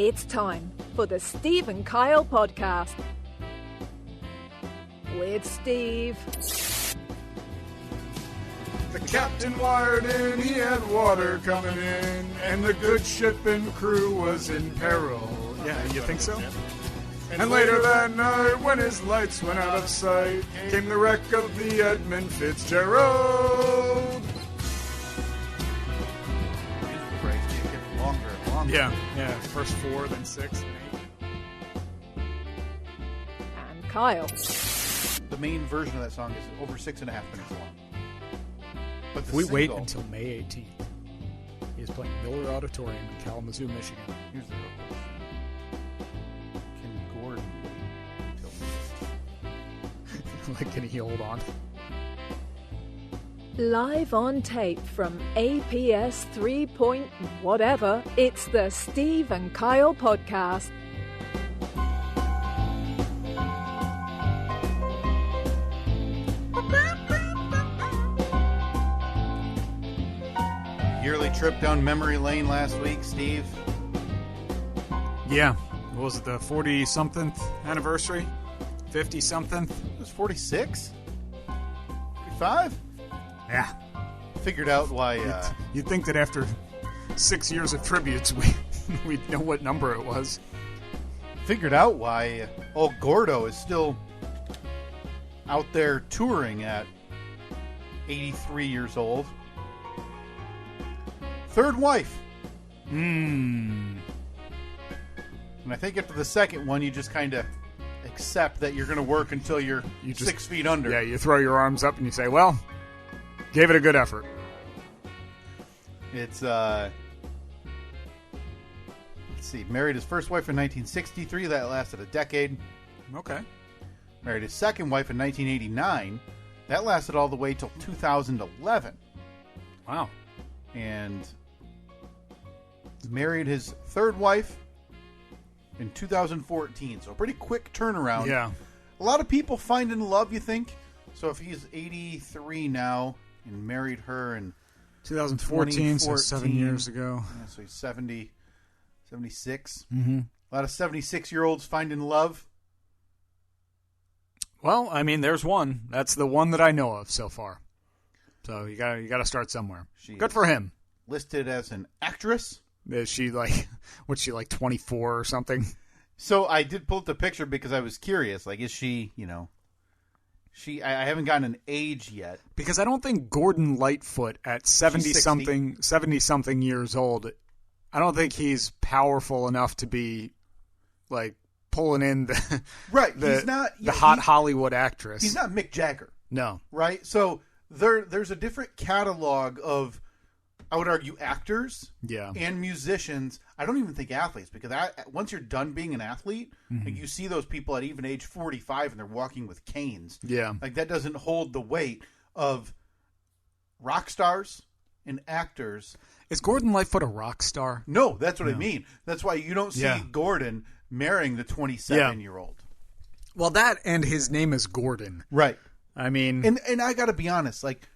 It's time for the Steve and Kyle podcast. With Steve. The captain wired in, he had water coming in, and the good ship and crew was in peril. Yeah, you think so? And later that night, when his lights went out of sight, came the wreck of the Edmund Fitzgerald. Yeah, first 4, then 6, and 8. And Kyle. The main version of that song is over 6.5 minutes long. But If we wait until May 18th, he is playing Miller Auditorium in Kalamazoo, Michigan. Here's the real question. Can Gordon wait until Like, can he hold on? Live on tape from APS 3 point whatever, it's the Steve and Kyle podcast. Yearly trip down memory lane last week, Steve? Yeah. What was it, the 40-something anniversary? 50-something? It was 46? 45? Yeah. Figured out why... You'd think that after 6 years of tributes, we'd know what number it was. Figured out why old Gordo is still out there touring at 83 years old. Third wife. And I think after the second one, you just kind of accept that you're going to work until you're 6 feet under. Yeah, you throw your arms up and you say, well, gave it a good effort. It's, let's see, married his first wife in 1963. That lasted a decade. Okay. Married his second wife in 1989. That lasted all the way till 2011. Wow. And married his third wife in 2014. So a pretty quick turnaround. Yeah. A lot of people find in love, you think? So if he's 83 now and married her in 2014, so 7 years ago. Yeah, so he's 70, 76. Mm-hmm. A lot of 76-year-olds find in love. Well, I mean, there's one. That's the one that I know of so far. So you got to start somewhere. Good for him. Listed as an actress. Is she like, what's she like, 24 or something? So I did pull up the picture because I was curious. Like, is she, I haven't gotten an age yet. Because I don't think Gordon Lightfoot at 70-something years old, I don't think he's powerful enough to be, like, pulling in the right. He's not the hot Hollywood actress. He's not Mick Jagger. No. Right? So there's a different catalog of, I would argue, actors and musicians. I don't even think athletes, because once you're done being an athlete, like you see those people at even age 45 and they're walking with canes. Yeah. Like that doesn't hold the weight of rock stars and actors. Is Gordon Lightfoot a rock star? No, that's what I mean. That's why you don't see Gordon marrying the 27-year-old. Well, that and his name is Gordon. Right. I mean... And I got to be honest, like,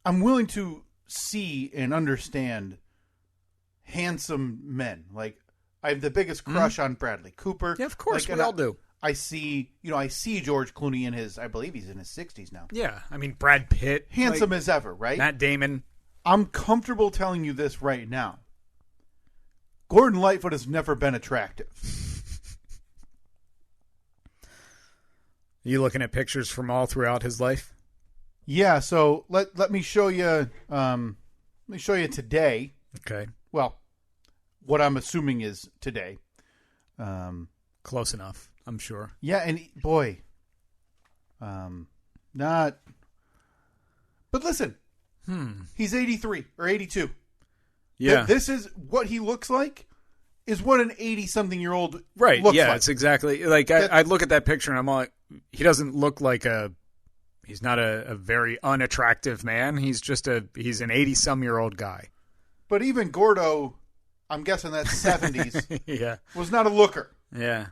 I'm willing to see and understand handsome men. Like, I have the biggest crush on Bradley Cooper. Yeah, of course, like, we all do. I see George Clooney in I believe he's in his 60s now. Yeah, I mean, Brad Pitt. Handsome as ever, right? Matt Damon. I'm comfortable telling you this right now. Gordon Lightfoot has never been attractive. You looking at pictures from all throughout his life? Yeah, so let me show you. Let me show you today. Okay. Well, what I'm assuming is today. Close enough, I'm sure. Yeah, and boy, not. But listen, he's 83 or 82. Yeah, this is what he looks like. Is what an 80-something-year-old looks like. Yeah, it's exactly like I look at that picture and I'm like, he doesn't look like he's not a very unattractive man. He's just he's an 80-some-year-old guy. But even Gordo, I'm guessing that's 70s. Yeah, was not a looker. Yeah,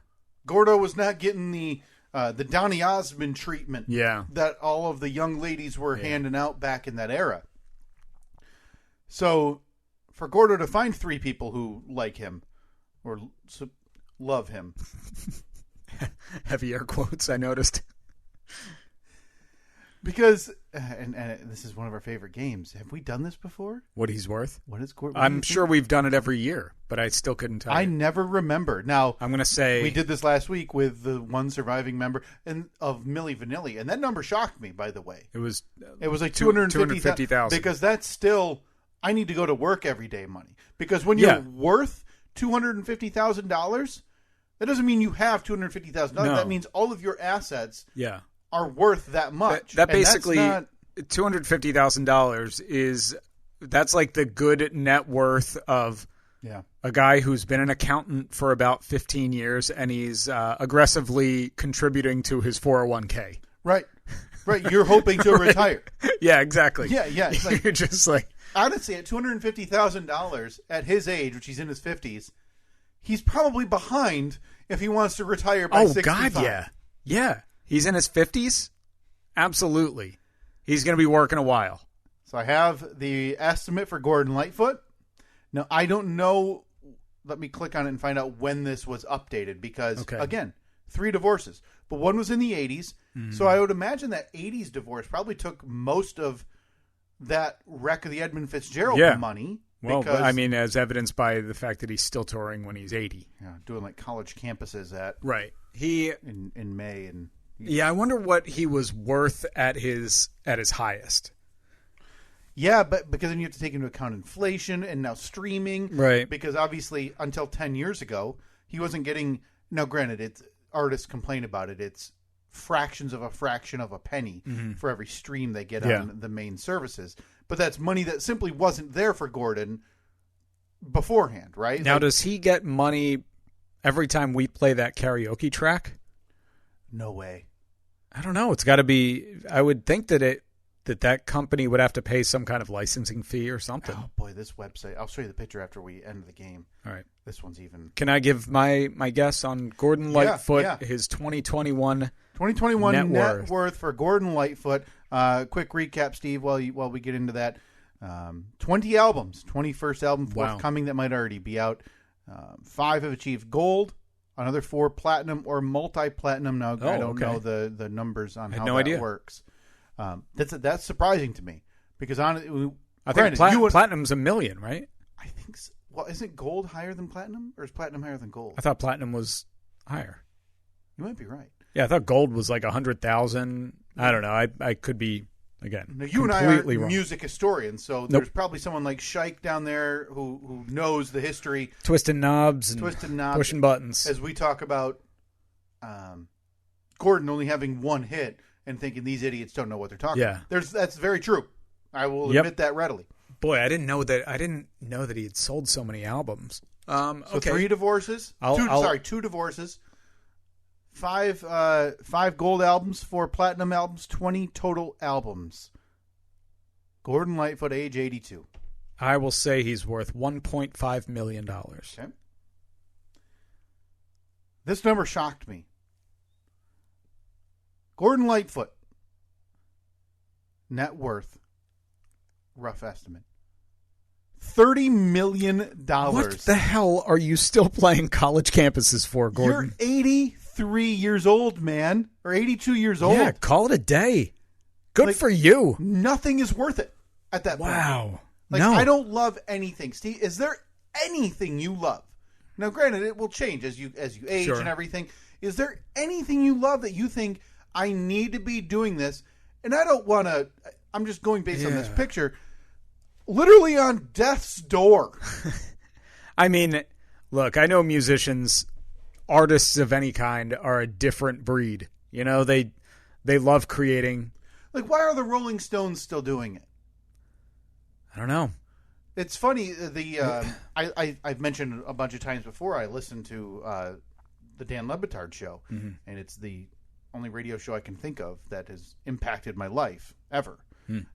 Gordo was not getting the Donny Osmond treatment. Yeah, that all of the young ladies were handing out back in that era. So, for Gordo to find 3 people who like him, or love him. Heavy air quotes, I noticed. Because, and this is one of our favorite games. Have we done this before? What he's worth? What is Gordon? I'm sure we've done it every year, but I still couldn't tell you. I never remember. Now, I'm going to say... We did this last week with the one surviving member of Milli Vanilli, and that number shocked me, by the way. It was like 250,000. Because that's still, I need to go to work every day money. Because when you're worth $250,000, that doesn't mean you have $250,000. No. That means all of your assets are worth that much. That basically, $250,000 is, that's like the good net worth of a guy who's been an accountant for about 15 years and he's aggressively contributing to his 401k. Right. You're hoping to retire. Yeah, exactly. Yeah. It's like, you're just like, honestly, at $250,000 at his age, which he's in his 50s, he's probably behind if he wants to retire by 65. God, yeah. Yeah. He's in his 50s? Absolutely. He's going to be working a while. So I have the estimate for Gordon Lightfoot. Now, I don't know. Let me click on it and find out when this was updated because, again, 3 divorces. But one was in the 80s. So I would imagine that 80s divorce probably took most of that wreck of the Edmund Fitzgerald money. Well, I mean, as evidenced by the fact that he's still touring when he's 80. Yeah, doing like college campuses at in May. And I wonder what he was worth at his highest. Yeah, but because then you have to take into account inflation and now streaming. Right. Because obviously until 10 years ago, he wasn't getting... Now, granted, artists complain about it. It's fractions of a fraction of a penny for every stream they get on the main services. But that's money that simply wasn't there for Gordon beforehand, right? Now, does he get money every time we play that karaoke track? No way. I don't know. It's got to be... I would think that that company would have to pay some kind of licensing fee or something. Oh, boy, this website. I'll show you the picture after we end the game. All right. This one's even... Can I give my guess on Gordon Lightfoot, his 2021 net worth for Gordon Lightfoot? Quick recap, Steve, while we get into that. 20 albums. 21st album forthcoming that might already be out. 5 have achieved gold. Another 4 platinum or multi-platinum. Now, I don't know the numbers on how that works. That's surprising to me because I think platinum's $1 million, right? I think so. Well, isn't gold higher than platinum, or is platinum higher than gold? I thought platinum was higher. You might be right. Yeah, I thought gold was like 100,000. I don't know. I could be again. Now, you and I are music historians, so there's probably someone like Shike down there who knows the history, twisting knobs, pushing buttons. As we talk about Gordon only having one hit. And thinking these idiots don't know what they're talking about. That's very true. I will admit that readily. Boy, I didn't know that he had sold so many albums. So 3 divorces. 2 divorces. 5 gold albums, 4 platinum albums, 20 total albums. Gordon Lightfoot, age 82. I will say he's worth $1.5 million. Okay. This number shocked me. Gordon Lightfoot, net worth, rough estimate, $30 million. What the hell are you still playing college campuses for, Gordon? You're 83 years old, man, or 82 years old. Yeah, call it a day. Good for you. Nothing is worth it at that point. Wow. No. I don't love anything. Steve, is there anything you love? Now, granted, it will change as you age and everything. Is there anything you love that you think... I need to be doing this, and I don't want to... I'm just going based on this picture. Literally on death's door. I mean, look, I know musicians, artists of any kind, are a different breed. You know, they love creating... Like, why are the Rolling Stones still doing it? I don't know. It's funny, I've mentioned a bunch of times before, I listened to the Dan Le Batard show, and it's the... only radio show I can think of that has impacted my life ever.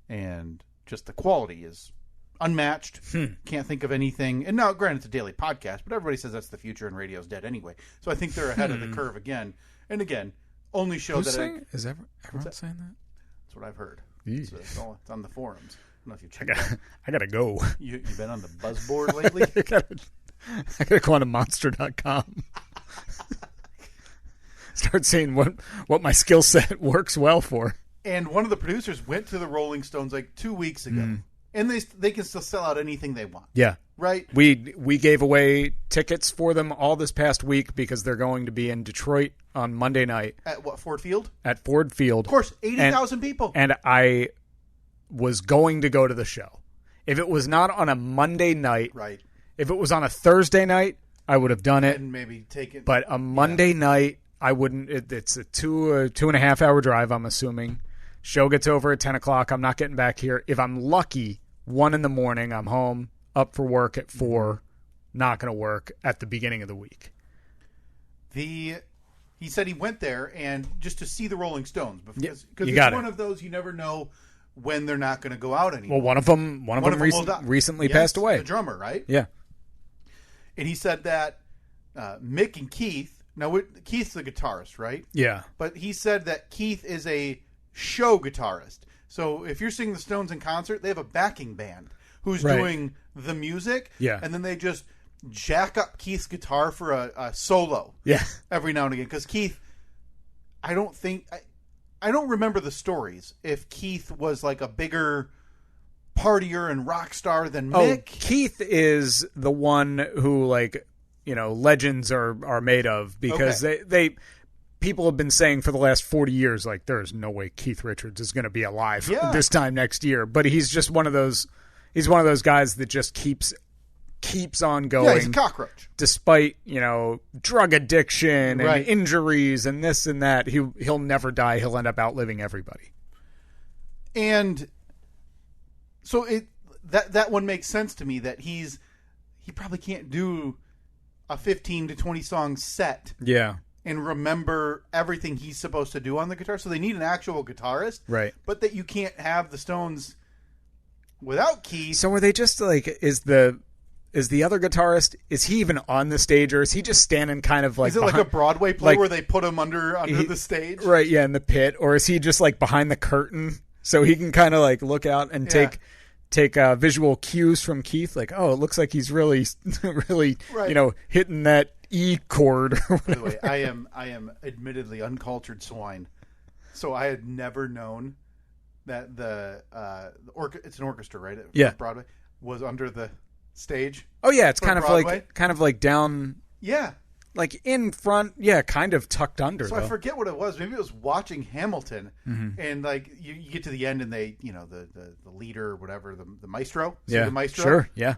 And just the quality is unmatched. Can't think of anything. And now, granted, it's a daily podcast, but everybody says that's the future and radio's dead anyway. So I think they're ahead of the curve again. And again, only show Is everyone saying that? That's what I've heard. It's on the forums. I don't know if you checked I gotta go. You've been on the buzzboard lately? I gotta go on to monster.com. Start seeing what my skill set works well for. And one of the producers went to the Rolling Stones like 2 weeks ago. And they can still sell out anything they want. Yeah. Right? We gave away tickets for them all this past week because they're going to be in Detroit on Monday night. At what, Ford Field? At Ford Field. Of course, 80,000 people. And I was going to go to the show. If it was not on a Monday night, right? If it was on a Thursday night, I would have done it. And maybe take it. But a Monday night, I wouldn't. It's a 2.5 hour drive, I'm assuming. Show gets over at 10 o'clock. I'm not getting back here. If I'm lucky, 1 in the morning, I'm home, up for work at 4, not going to work at the beginning of the week. He said he went there and just to see the Rolling Stones because it's one of those you never know when they're not going to go out anymore. Well, one of them recently passed away. The drummer, right? Yeah. And he said that Mick and Keith. Now Keith's the guitarist, right? Yeah. But he said that Keith is a show guitarist. So if you're seeing the Stones in concert, they have a backing band who's doing the music. Yeah. And then they just jack up Keith's guitar for a solo. Yeah. Every now and again. Because Keith, I don't remember the stories if Keith was like a bigger partier and rock star than Mick. Oh, Keith is the one who, like, you know, legends are made of because they people have been saying for the last 40 years, like, there's no way Keith Richards is going to be alive this time next year. But he's just one of those guys that just keeps on going. Yeah, he's a cockroach. Despite, you know, drug addiction and injuries and this and that, he'll never die. He'll end up outliving everybody. And so that one makes sense to me that he probably can't do a 15 to 20 song set. Yeah. And remember everything he's supposed to do on the guitar. So they need an actual guitarist. Right. But that you can't have the Stones without Keith. So are they just like, is the other guitarist, is he even on the stage, or is he just standing kind of like... Is it like a Broadway play where they put him under the stage? Right, yeah, in the pit. Or is he just like behind the curtain so he can kind of like look out and take visual cues from Keith? Like, oh, it looks like he's really, really, you know, hitting that E chord. Or by the way, I am admittedly uncultured swine. So I had never known that it's an orchestra, right? Broadway was under the stage. Oh yeah, it's kind Broadway. of like down. Yeah, like in front. Yeah, kind of tucked under. So I forget what it was. Maybe it was watching Hamilton, and like you get to the end, and they, you know, the leader or whatever, the Maestro. Yeah, the Maestro. Sure. Yeah.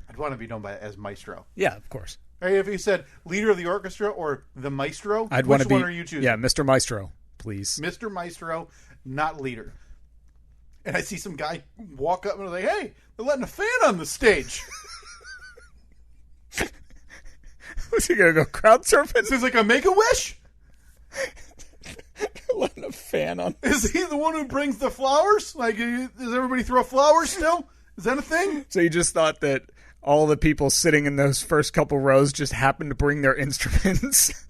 I'd want to be known as Maestro. Yeah, of course. Hey, if you said leader of the orchestra or the Maestro, I'd want to be. Which one are you choosing? Yeah, Mr. Maestro, please. Mr. Maestro, not leader. And I see some guy walk up and I'm like, hey, they're letting a fan on the stage. Was he going to go crowd surfing? Is this like a Make-A-Wish? Letting a fan on. Is he the one who brings the flowers? Like, does everybody throw flowers still? Is that a thing? So you just thought that all the people sitting in those first couple rows just happened to bring their instruments?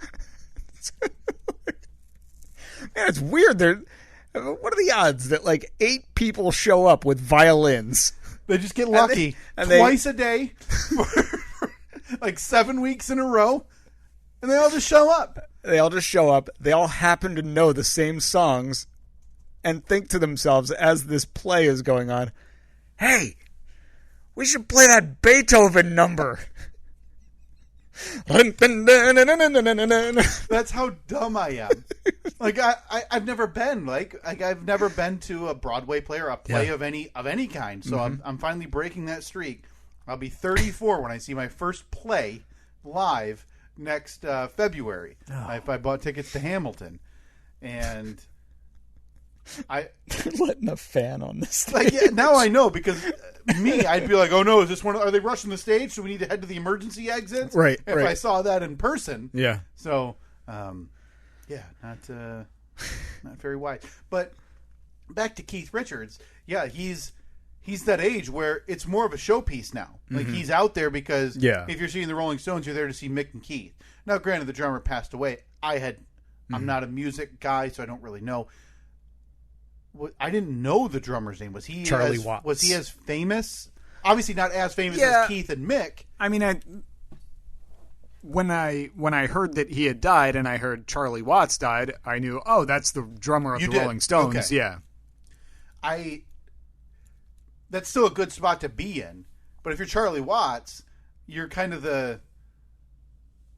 Man, it's weird. What are the odds that like 8 people show up with violins? They just get lucky twice a day for like 7 weeks in a row, and they all just show up. They all happen to know the same songs and think to themselves as this play is going on, hey, we should play that Beethoven number. That's how dumb I am. Like I've never been I've never been to a Broadway play or a play of any kind. So I'm finally breaking that streak. I'll be 34 when I see my first play live next February. If I bought tickets to Hamilton, and letting a fan on this stage. Like, yeah, now I know, because I'd be like, oh no, is this one? Are they rushing the stage? So we need to head to the emergency exits. Right. If I saw that in person. Yeah. So, yeah, not very wise. But back to Keith Richards. Yeah, he's that age where it's more of a showpiece now. Like he's out there because if you're seeing the Rolling Stones, you're there to see Mick and Keith. Now, granted, the drummer passed away. I'm not a music guy, so I don't really know. I didn't know the drummer's name. Was he Charlie Watts? Was he as famous? Obviously not as famous as Keith and Mick. I mean, when I heard that he had died and I heard Charlie Watts died, I knew, oh, that's the drummer of the Rolling Stones. Okay. Yeah. That's still a good spot to be in. But if you're Charlie Watts, you're kind of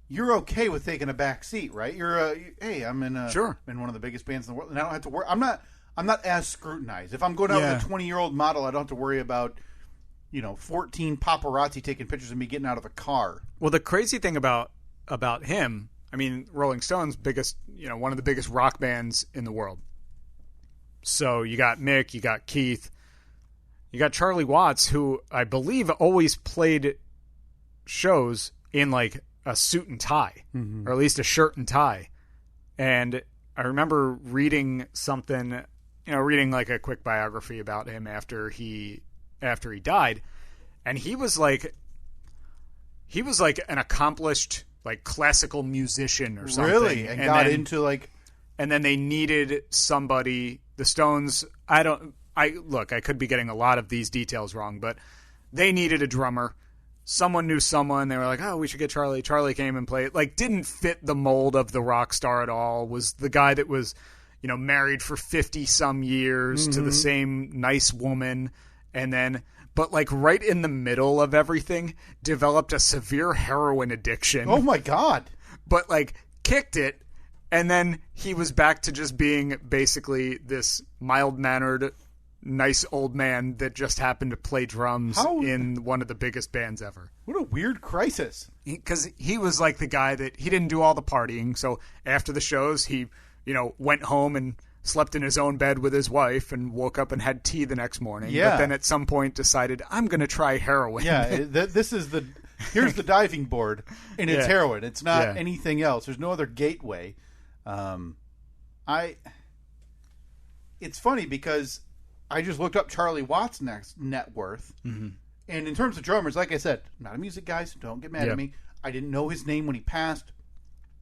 you're okay with taking a back seat, right? Hey, I'm in one of the biggest bands in the world, and I don't have to worry. I'm not as scrutinized. If I'm going out with a 20-year-old model, I don't have to worry about 14 paparazzi taking pictures of me getting out of a car. Well, the crazy thing about him, I mean, Rolling Stones, biggest, one of the biggest rock bands in the world. So you got Mick, you got Keith, you got Charlie Watts, who I believe always played shows in like a suit and tie, or at least a shirt and tie. And I remember reading something, reading like a quick biography about him after he died, and he was like an accomplished like classical musician or something. Really? And got into like, and then they needed somebody. The Stones. I could be getting a lot of these details wrong, but they needed a drummer. Someone knew someone. They were like, oh, we should get Charlie. Charlie came and played. Like, didn't fit the mold of the rock star at all. Was the guy that was, married for 50 some years to the same nice woman. And then, but like right in the middle of everything, developed a severe heroin addiction. Oh my God. But like kicked it. And then he was back to just being basically this mild-mannered, nice old man that just happened to play drums in one of the biggest bands ever. What a weird crisis. Because he was like the guy that he didn't do all the partying. So after the shows, he, went home and slept in his own bed with his wife and woke up and had tea the next morning. Yeah. But then at some point decided, I'm going to try heroin. Yeah, here's the diving board, and it's heroin. It's not anything else. There's no other gateway. It's funny because I just looked up Charlie Watts' net worth, and in terms of drummers, like I said, I'm not a music guy, so don't get mad at me. I didn't know his name when he passed.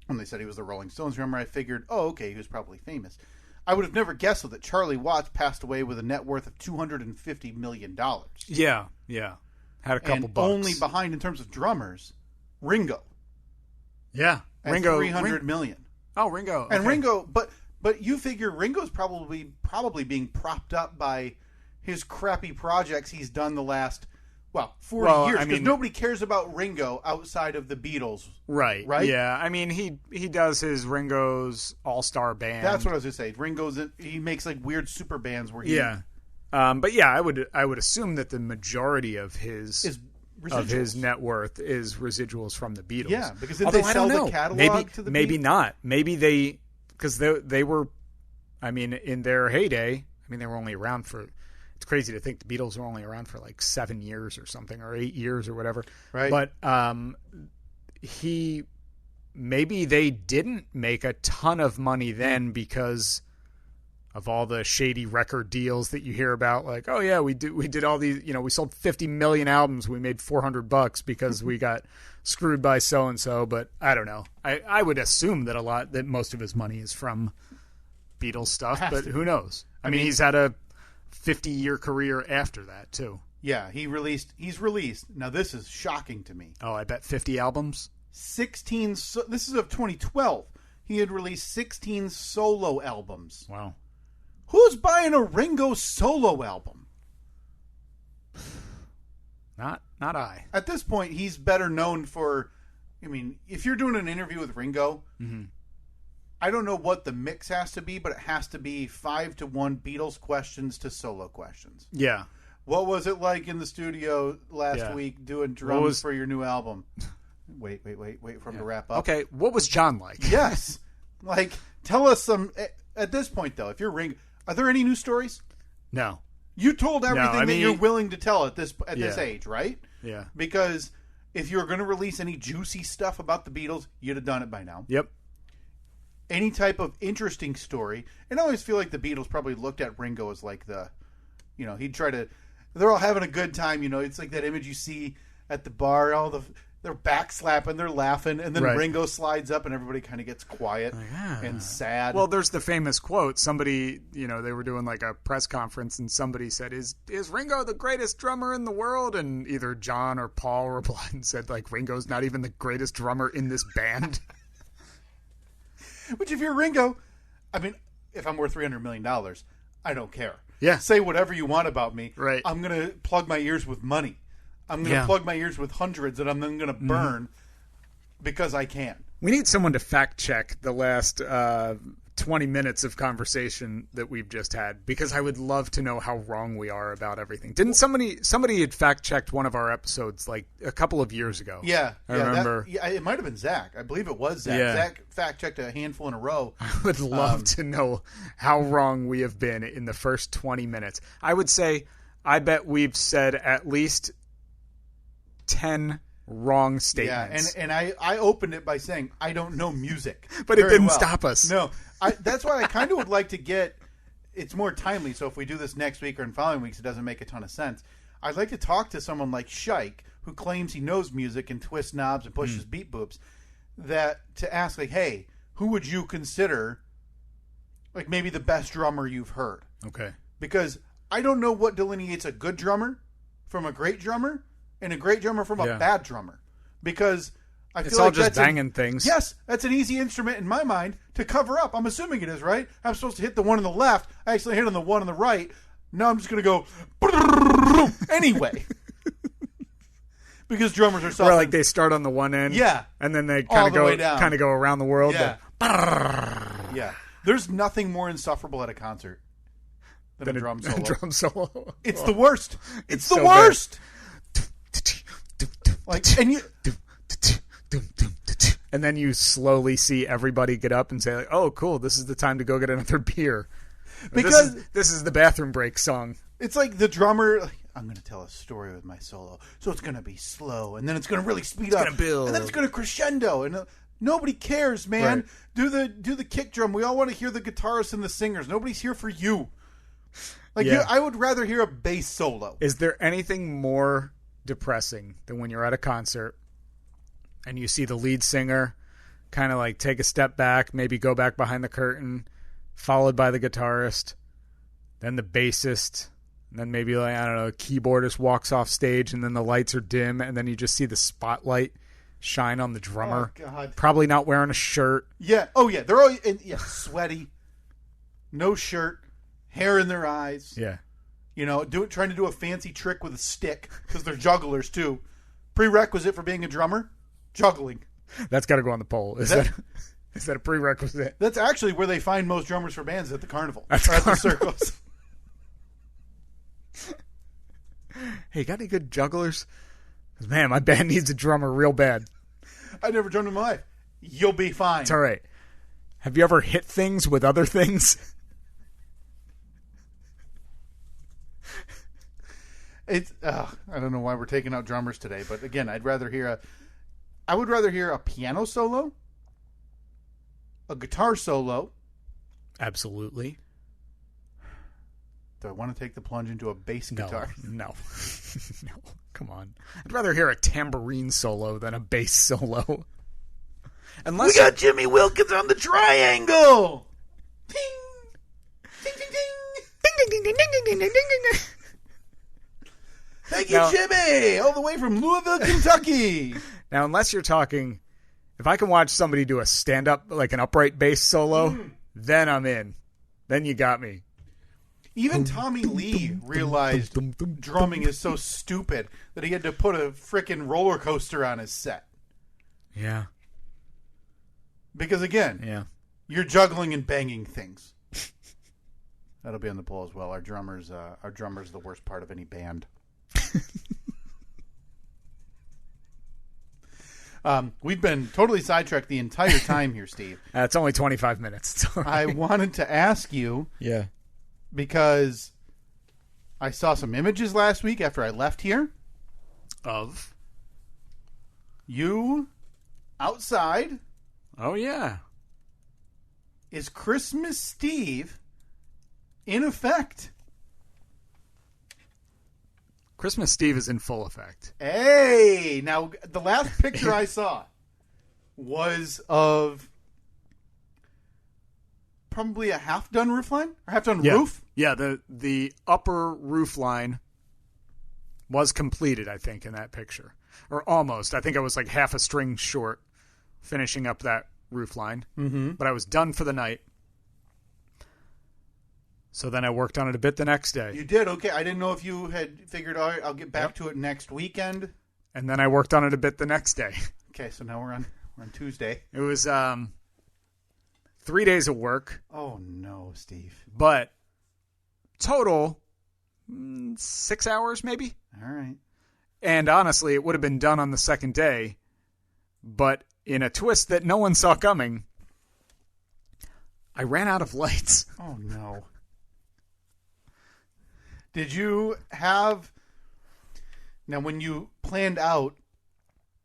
When they said he was the Rolling Stones drummer, I figured, oh, okay, he was probably famous. I would have never guessed though, that Charlie Watts passed away with a net worth of $250 million. Yeah. Had a couple bucks. Only behind in terms of drummers, Ringo. Yeah, Ringo, $300 million. Oh, Ringo. Okay. And Ringo, but you figure Ringo's probably being propped up by his crappy projects he's done the last 40 years. Because nobody cares about Ringo outside of the Beatles. Right. Right? Yeah. I mean, he does his Ringo's All-Star Band. That's what I was going to say. He makes like weird super bands where he... Yeah. But yeah, I would assume that the majority of his net worth is residuals from the Beatles. Yeah, because did they sell the catalog to the maybe Beatles? Not. Maybe because they were, in their heyday, they were only around for, it's crazy to think the Beatles were only around for like 7 years or something, or 8 years or whatever. Right. But maybe they didn't make a ton of money then because of all the shady record deals that you hear about, like, oh yeah, we did all these, we sold 50 million albums, we made $400 because we got screwed by so and so. But I don't know. I would assume that most of his money is from Beatles stuff, but who knows? I mean, he's had a 50-year career after that too. Yeah, he's released. Now this is shocking to me. Oh, I bet 50 albums. 16. This is of 2012. He had released 16 solo albums. Wow. Who's buying a Ringo solo album? Not I. At this point, he's better known for... if you're doing an interview with Ringo, I don't know what the mix has to be, but it has to be 5-1 Beatles questions to solo questions. Yeah. What was it like in the studio last week doing drums for your new album? Wait for him to wrap up. Okay, what was John like? Yes. Tell us some... At this point, though, if you're Ringo... Are there any new stories? No. You told everything that you're willing to tell at this age, right? Yeah. Because if you were going to release any juicy stuff about the Beatles, you'd have done it by now. Yep. Any type of interesting story. And I always feel like the Beatles probably looked at Ringo as like he'd try to... They're all having a good time, It's like that image you see at the bar, all the they're back slapping, they're laughing, and then Right. Ringo slides up and everybody kind of gets quiet and sad. Well, there's the famous quote. Somebody, they were doing like a press conference and somebody said, is Ringo the greatest drummer in the world? And either John or Paul replied and said, like, Ringo's not even the greatest drummer in this band. Which if you're Ringo, I mean, if I'm worth $300 million, I don't care. Yeah. Say whatever you want about me. Right. I'm going to plug my ears with money. I'm going to plug my ears with hundreds that I'm then going to burn because I can. We need someone to fact check the last 20 minutes of conversation that we've just had, because I would love to know how wrong we are about everything. Didn't somebody had fact checked one of our episodes like a couple of years ago? Yeah. I remember. It might have been Zach. I believe it was Zach. Yeah. Zach fact checked a handful in a row. I would love to know how wrong we have been in the first 20 minutes. I would say, I bet we've said at least 10 wrong statements. Yeah, and I opened it by saying I don't know music. But it didn't stop us. No. That's why I kind of would like to get, it's more timely, so if we do this next week or in following weeks, it doesn't make a ton of sense. I'd like to talk to someone like Shike, who claims he knows music and twists knobs and pushes beat boops, to ask, like, hey, who would you consider, like, maybe the best drummer you've heard? Okay. Because I don't know what delineates a good drummer from a great drummer, and a great drummer from a bad drummer, because I feel it's all like just that's banging things. Yes, that's an easy instrument in my mind to cover up. I'm assuming it is, right? I'm supposed to hit the one on the left. I actually hit on the one on the right. Now I'm just going to go anyway, because drummers are soft. Or like they start on the one end, and then they kind of go around the world. Yeah, yeah. There's nothing more insufferable at a concert than a drum solo. Drum solo. It's the worst. It's the worst. Like, and then you slowly see everybody get up and say, like, "Oh, cool! This is the time to go get another beer." Because this is the bathroom break song. It's like the drummer. Like, I'm going to tell a story with my solo, so it's going to be slow, and then it's going to really speed up, gonna build. and then it's going to crescendo, and nobody cares, man. Right. Do the kick drum. We all want to hear the guitarists and the singers. Nobody's here for you. Like I would rather hear a bass solo. Is there anything more depressing than when you're at a concert and you see the lead singer kind of like take a step back, maybe go back behind the curtain, followed by the guitarist, then the bassist, and then maybe, like, I don't know, a keyboardist walks off stage, and then the lights are dim, and then you just see the spotlight shine on the drummer. Oh, God. Probably not wearing a shirt. Yeah. Oh, yeah. They're all sweaty, no shirt, hair in their eyes. Yeah. Trying to do a fancy trick with a stick, because they're jugglers too. Prerequisite for being a drummer, juggling. That's got to go on the poll. Is that a prerequisite? That's actually where they find most drummers for bands, at the carnival. At the circus. Hey, got any good jugglers? Man, my band needs a drummer real bad. I never drummed in my life. You'll be fine. It's all right. Have you ever hit things with other things? I don't know why we're taking out drummers today, but again, I would rather hear a piano solo, a guitar solo. Absolutely. Do I want to take the plunge into a bass guitar? No. No. Come on. I'd rather hear a tambourine solo than a bass solo. We got Jimmy Wilkins on the triangle. Ting, ting, ting, ting, ding, ding, ding, ding, ding, ding, ding, ding, ding. Thank you, Jimmy, all the way from Louisville, Kentucky. Now, unless you're talking, if I can watch somebody do a stand-up, like an upright bass solo, then I'm in. Then you got me. Even Tommy Lee realized drumming is so stupid that he had to put a frickin' roller coaster on his set. Yeah. Because, again, you're juggling and banging things. That'll be on the poll as well. Our drummer's the worst part of any band. We've been totally sidetracked the entire time here, Steve. It's only 25 minutes. I wanted to ask you, because I saw some images last week after I left here of you outside. Oh, yeah. Is Christmas Steve in effect? Christmas Steve is in full effect. Hey! Now, the last picture I saw was of probably a half-done roof line? Or half-done roof? Yeah, the upper roof line was completed, I think, in that picture. Or almost. I think I was like half a string short finishing up that roof line. Mm-hmm. But I was done for the night. So then I worked on it a bit the next day. You did? Okay. I didn't know if you had figured, all right, I'll get back to it next weekend. And then I worked on it a bit the next day. Okay, so now we're on Tuesday. It was 3 days of work. Oh, no, Steve. But total, 6 hours maybe? All right. And honestly, it would have been done on the second day. But in a twist that no one saw coming, I ran out of lights. Oh, no. Did you have... Now, when you planned out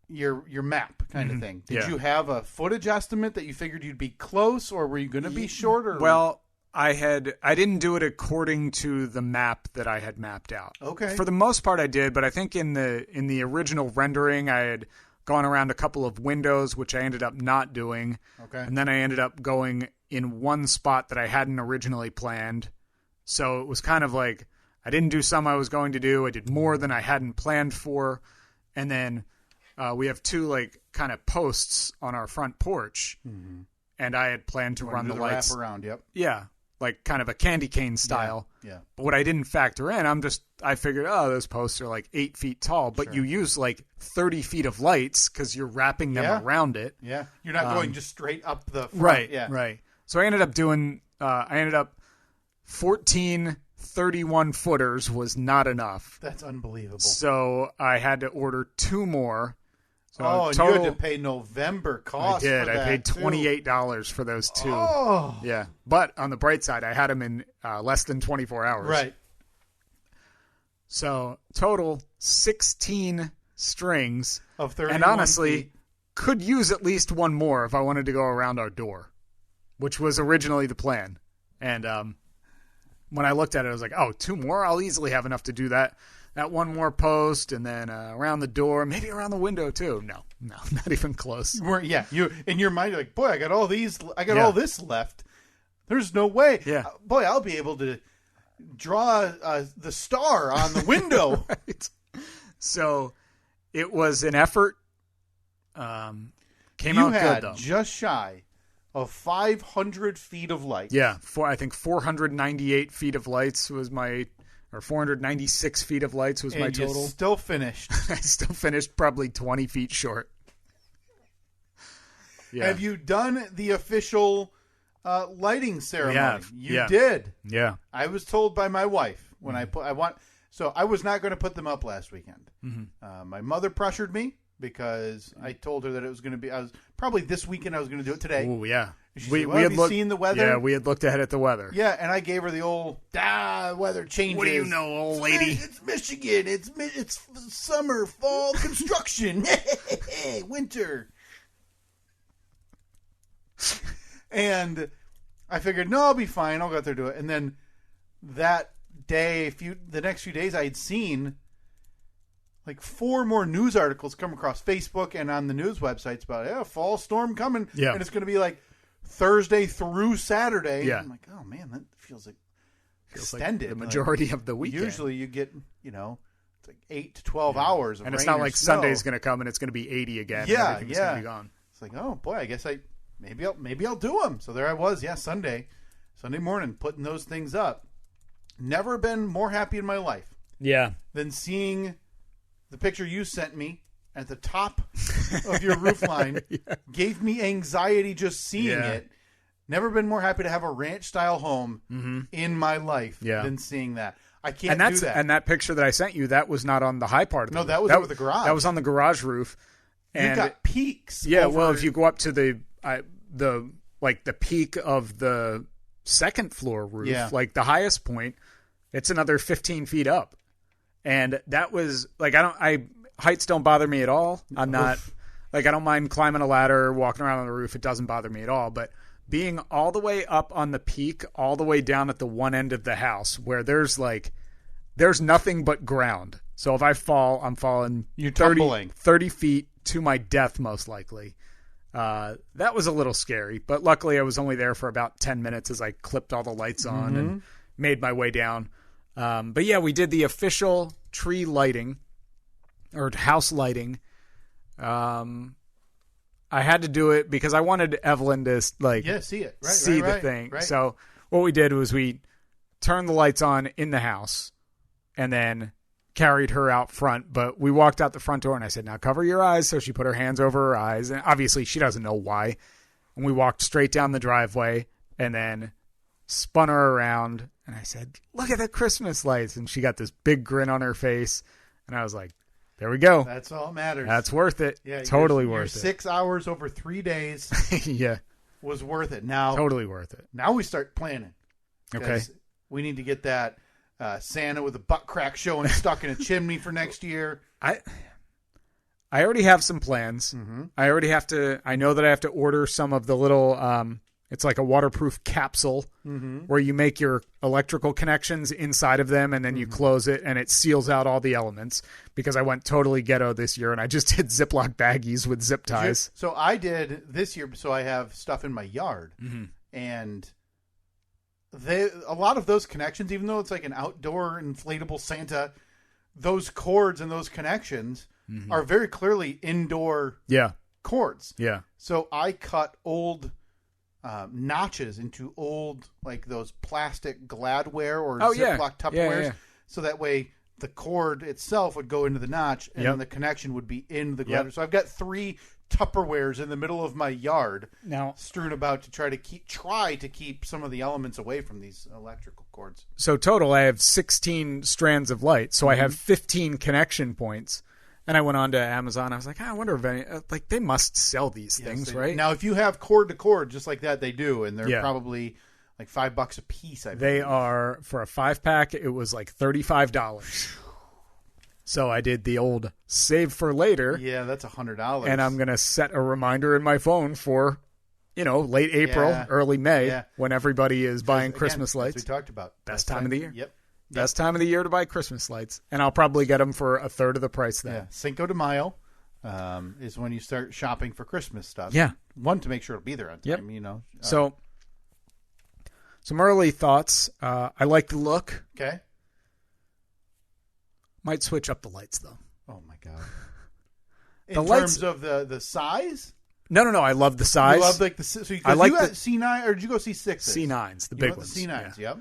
your map kind of thing, did you have a footage estimate that you figured you'd be close, or were you going to be shorter? Well, I didn't do it according to the map that I had mapped out. Okay. For the most part I did, but I think in the original rendering I had gone around a couple of windows, which I ended up not doing. Okay. And then I ended up going in one spot that I hadn't originally planned. So it was kind of like I didn't do some I was going to do. I did more than I hadn't planned for. And then we have two like kind of posts on our front porch. Mm-hmm. And I had planned to run the lights. Wrap around, yep. Yeah. Like kind of a candy cane style. Yeah. But what I didn't factor in, I figured, those posts are like 8 feet tall, but you use like 30 feet of lights because you're wrapping them around it. Yeah. You're not going just straight up the front. Right. Yeah. Right. So I ended up 14 31 footers was not enough. That's unbelievable. So I had to order 2 more. So and total, you had to pay November cost. I did. For I that paid too. $28 for those 2. Oh. Yeah. But on the bright side, I had them in less than 24 hours. Right. So total 16 strings. Of 31 and honestly, feet. could use at least one more if I wanted to go around our door, which was originally the plan. And when I looked at it, I was like, 2 more? I'll easily have enough to do that one more post, and then around the door, maybe around the window too. No, not even close. You in your mind, you're like, boy, I got all this left. There's no way. Yeah. Boy, I'll be able to draw the star on the window. Right. So it was an effort. Came out good, though. Just shy of 500 feet of light. Yeah, I think 498 feet of lights was my... Or 496 feet of lights was my total. You still finished. I still finished probably 20 feet short. Yeah. Have you done the official lighting ceremony? You Yeah. did. Yeah. I was told by my wife when so I was not going to put them up last weekend. Mm-hmm. My mother pressured me because I told her that it was going to be. I was probably this weekend. I was going to do it today. Oh yeah. We had seen the weather. Yeah, we had looked ahead at the weather. Yeah, and I gave her the old weather changes. What do you know, old lady? It's Michigan. It's summer, fall construction. Winter. And I figured, no, I'll be fine. I'll go out there and do it. And then that day, the next few days, I had seen like 4 more news articles come across Facebook and on the news websites about fall storm coming. Yeah. And it's going to be like Thursday through Saturday. Yeah. I'm like, oh man, that feels like extended. Like the majority of the weekend. Usually you get, it's like 8 to 12 hours of and it's rain not or like snow. Sunday's going to come and it's going to be 80 again. Yeah, and everything's going to be gone. It's like, oh boy, I guess maybe I'll do them. So there I was, Sunday morning, putting those things up. Never been more happy in my life. Yeah. Than seeing the picture you sent me at the top of your roof line. Gave me anxiety just seeing it. Never been more happy to have a ranch style home in my life than seeing that. I can't do that. And that picture that I sent you, that was not on the high part of the roof. That was over the garage. That was on the garage roof. And you've got peaks. Yeah, well, if you go up to the peak of the second floor roof, like the highest point, it's another 15 feet up. And that was like, heights don't bother me at all. I'm not like, I don't mind climbing a ladder, walking around on the roof. It doesn't bother me at all. But being all the way up on the peak, all the way down at the one end of the house where there's there's nothing but ground. So if I fall, I'm falling 30 feet to my death, most likely. That was a little scary, but luckily I was only there for about 10 minutes as I clipped all the lights on and made my way down. But yeah, we did the official tree lighting or house lighting. I had to do it because I wanted Evelyn to see it, see the thing. Right. So what we did was we turned the lights on in the house and then carried her out front. But we walked out the front door and I said, now cover your eyes. So she put her hands over her eyes. And obviously she doesn't know why. And we walked straight down the driveway and then spun her around. And I said, look at the Christmas lights. And she got this big grin on her face. And I was like, there we go. That's all that matters. That's worth it. Yeah, totally worth it. 6 hours over 3 days was worth it. Now, totally worth it. Now we start planning. Okay. We need to get that Santa with a butt crack showing stuck in a chimney for next year. I already have some plans. I know that I have to order some of the little it's like a waterproof capsule where you make your electrical connections inside of them and then you close it and it seals out all the elements, because I went totally ghetto this year and I just did Ziploc baggies with zip ties. So I did this year. So I have stuff in my yard and a lot of those connections, even though it's like an outdoor inflatable Santa, those cords and those connections are very clearly indoor cords. Yeah. So I cut old notches into old, like those plastic Gladware or Ziploc Tupperwares. So that way the cord itself would go into the notch and then the connection would be in the Gladware. So I've got 3 Tupperwares in the middle of my yard now strewn about to try to keep some of the elements away from these electrical cords. So total, I have 16 strands of light. So I have 15 connection points. And I went on to Amazon. I was like, I wonder if any, they must sell these things, right? Now, if you have cord to cord, just like that, they do. And they're probably like $5 a piece, I believe. They are, for a 5-pack, it was like $35. So I did the old save for later. Yeah, that's $100. And I'm going to set a reminder in my phone for, late April, early May, when everybody is buying Christmas lights. As we talked about. Best time of the year. Yep. Best time of the year to buy Christmas lights. And I'll probably get them for a third of the price then. Yeah. Cinco de Mayo is when you start shopping for Christmas stuff. Yeah. One, to make sure it'll be there on time, So, some early thoughts. I like the look. Okay. Might switch up the lights, though. Oh, my God. In terms of the size? No. I love the size. You love so you got C9, or did you go C6s? C9s, the big ones. The C9s, yep.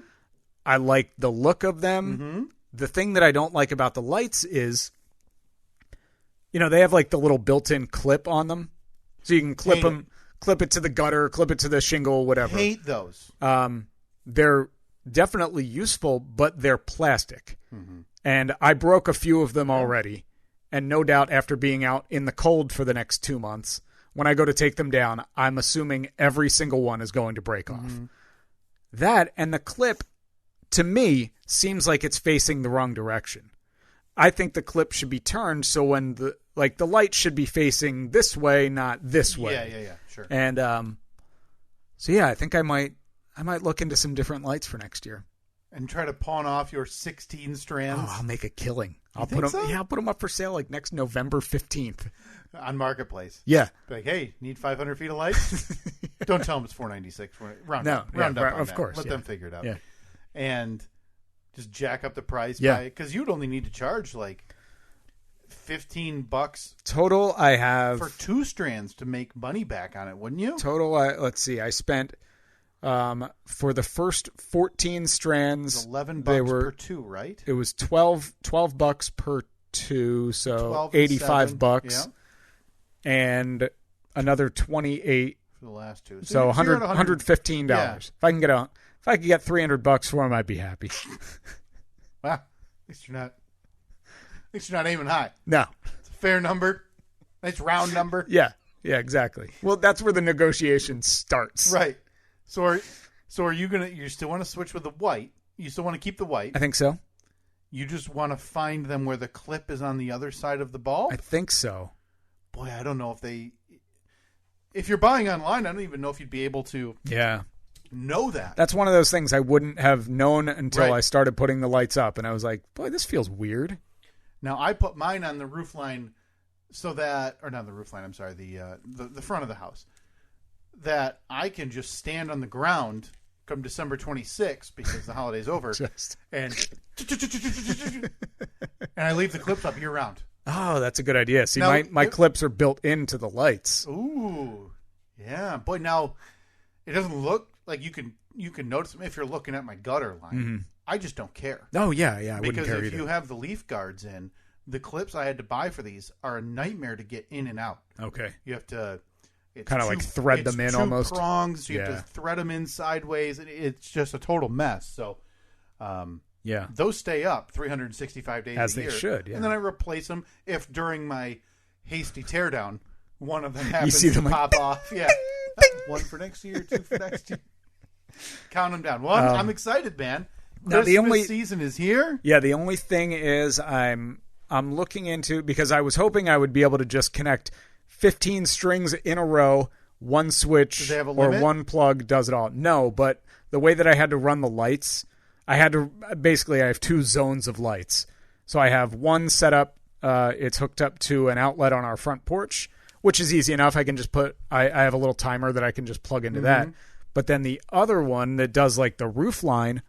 I like the look of them. The thing that I don't like about the lights is, they have like the little built-in clip on them. So you can clip it to the gutter, clip it to the shingle, whatever. Hate those. They're definitely useful, but they're plastic. And I broke a few of them already. And no doubt after being out in the cold for the next 2 months, when I go to take them down, I'm assuming every single one is going to break off. That and the clip, to me, seems like it's facing the wrong direction. I think the clip should be turned so when the light should be facing this way, not this way. Yeah, sure. And I think I might look into some different lights for next year. And try to pawn off your 16 strands. Oh, I'll make a killing. I'll put them. So? Yeah, I'll put them up for sale like next November 15th on Marketplace. Yeah. Like, hey, need 500 feet of lights? Don't tell them it's $496. Round up. Of course. Let them figure it out. Yeah. And just jack up the price. Yeah. Because you'd only need to charge like $15 total. I have for 2 strands to make money back on it, wouldn't you? Total. Let's see. I spent. For the first 14 strands, $11 per 2, right? It was $12 per 2, so $85, and another 28 for the last 2. So $115. Yeah. If I can get $300 for them, I'd be happy. Wow, at least you're not aiming high. No, it's a fair number. Nice round number. Yeah, exactly. Well, that's where the negotiation starts, right? So are you still want to switch with the white? You still want to keep the white? I think so. You just want to find them where the clip is on the other side of the bulb? I think so. Boy, I don't know if you're buying online, I don't even know if you'd be able to know that. That's one of those things I wouldn't have known until Right. I started putting the lights up, and I was like, boy, this feels weird. Now, I put mine on the roof line so that, or not the roof line, I'm sorry, the front of the house, that I can just stand on the ground come December 26th because the holiday's over, and I leave the clips up year round. Oh, that's a good idea. See, Now, my clips are built into the lights. Ooh, yeah, boy. Now it doesn't look like you can notice them if you're looking at my gutter line. Mm-hmm. I just don't care. Oh yeah, I wouldn't Because care if either. you have the leaf guards in, the clips I had to buy for these are a nightmare to get in and out. Okay. You have to kind of like thread them in two almost. Prongs. So you have to thread them in sideways. It's just a total mess. So, those stay up 365 days as a year. they should. Yeah. And then I replace them if during my hasty teardown one of them happens see them to like, pop off. Yeah, one for next year, two for next year. Count them down. Well, I'm excited, man. Now Christmas season is here. Yeah, the only thing is I'm looking into, because I was hoping I would be able to just connect 15 strings in a row, one switch have a or limit? one plug does it all. No, but the way that I had to run the lights, I have two zones of lights. So I have one set up, it's hooked up to an outlet on our front porch, which is easy enough. I can just I have a little timer that I can just plug into that. But then the other one that does like the roof line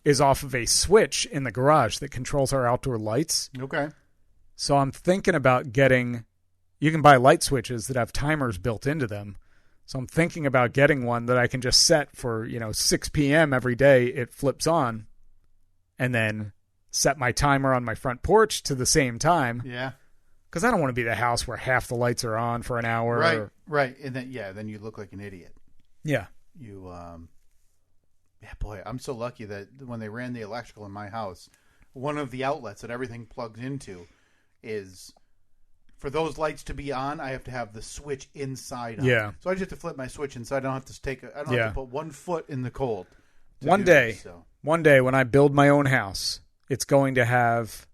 is off of a switch in the garage that controls our outdoor lights. Okay. So I'm thinking about you can buy light switches that have timers built into them. So I'm thinking about getting one that I can just set for, 6 p.m. every day. It flips on, and then set my timer on my front porch to the same time. Yeah. Because I don't want to be the house where half the lights are on for an hour. Right. And then you look like an idiot. Yeah. Boy, I'm so lucky that when they ran the electrical in my house, one of the outlets that everything plugs into is, for those lights to be on, I have to have the switch inside on. Yeah. So I just have to flip my switch inside. I don't have to put 1 foot in the cold. One day when I build my own house, it's going to have